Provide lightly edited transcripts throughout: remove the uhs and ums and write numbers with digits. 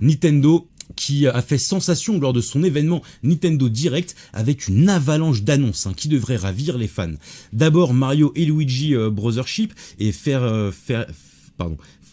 Nintendo qui a fait sensation lors de son événement Nintendo Direct avec une avalanche d'annonces qui devrait ravir les fans. D'abord Mario et Luigi Brothership et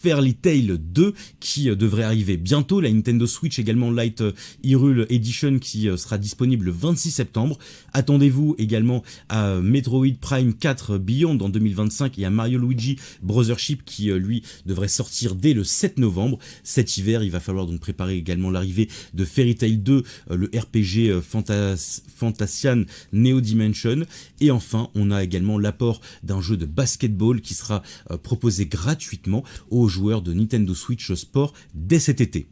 Fairly Tail 2 qui devrait arriver bientôt, la Nintendo Switch également Lite Hyrule Edition qui sera disponible le 26 septembre. Attendez-vous également à Metroid Prime 4 Beyond en 2025 et à Mario Luigi Brothership qui lui devrait sortir dès le 7 novembre. Cet hiver, il va falloir donc préparer également l'arrivée de Fairy Tail 2, le RPG Fantasian Neo Dimension. Et enfin, on a également l'apport d'un jeu de basketball qui sera proposé gratuitement aux joueurs de Nintendo Switch Sport dès cet été.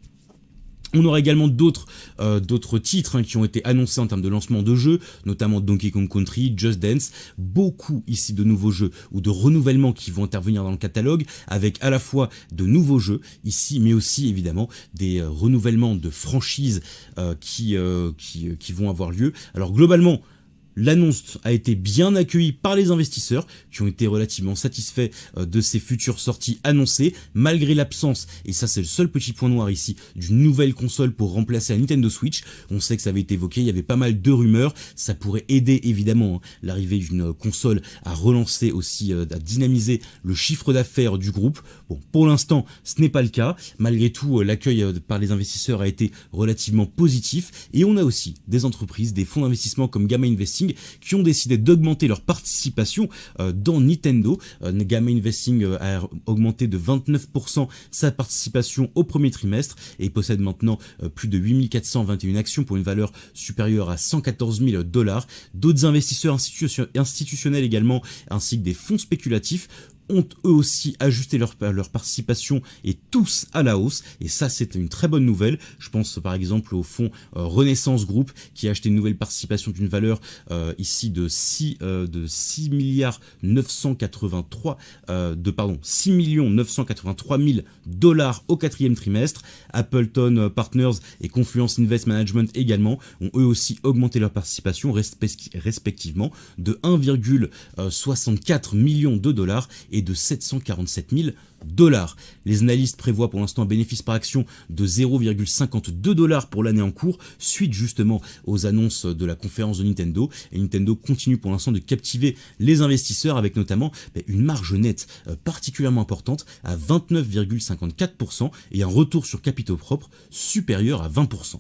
On aura également d'autres titres qui ont été annoncés en termes de lancement de jeux, notamment Donkey Kong Country, Just Dance, beaucoup ici de nouveaux jeux ou de renouvellements qui vont intervenir dans le catalogue, avec à la fois de nouveaux jeux ici, mais aussi évidemment des renouvellements de franchises qui vont avoir lieu. Alors globalement, l'annonce a été bien accueillie par les investisseurs qui ont été relativement satisfaits de ces futures sorties annoncées, malgré l'absence, et ça c'est le seul petit point noir ici, d'une nouvelle console pour remplacer la Nintendo Switch. On sait que ça avait été évoqué, il y avait pas mal de rumeurs, ça pourrait aider évidemment l'arrivée d'une console à relancer aussi, à dynamiser le chiffre d'affaires du groupe. Bon, pour l'instant ce n'est pas le cas, malgré tout l'accueil par les investisseurs a été relativement positif, et on a aussi des entreprises, des fonds d'investissement comme Gamma Investing qui ont décidé d'augmenter leur participation dans Nintendo. Gamma Investing a augmenté de 29% sa participation au premier trimestre et possède maintenant plus de 8421 actions pour une valeur supérieure à 114 000 $. D'autres investisseurs institutionnels également, ainsi que des fonds spéculatifs, ont eux aussi ajusté leur participation et tous à la hausse, et ça c'est une très bonne nouvelle. Je pense par exemple au fonds Renaissance Group qui a acheté une nouvelle participation d'une valeur ici de 6 milliards 983 6 983 000 $ au quatrième trimestre. Appleton Partners et Confluence Invest Management également ont eux aussi augmenté leur participation respectivement de 1,64 million de $, et de 747 000 $. Les analystes prévoient pour l'instant un bénéfice par action de 0,52 $ pour l'année en cours, suite justement aux annonces de la conférence de Nintendo. Et Nintendo continue pour l'instant de captiver les investisseurs avec notamment une marge nette particulièrement importante à 29,54% et un retour sur capitaux propres supérieur à 20%.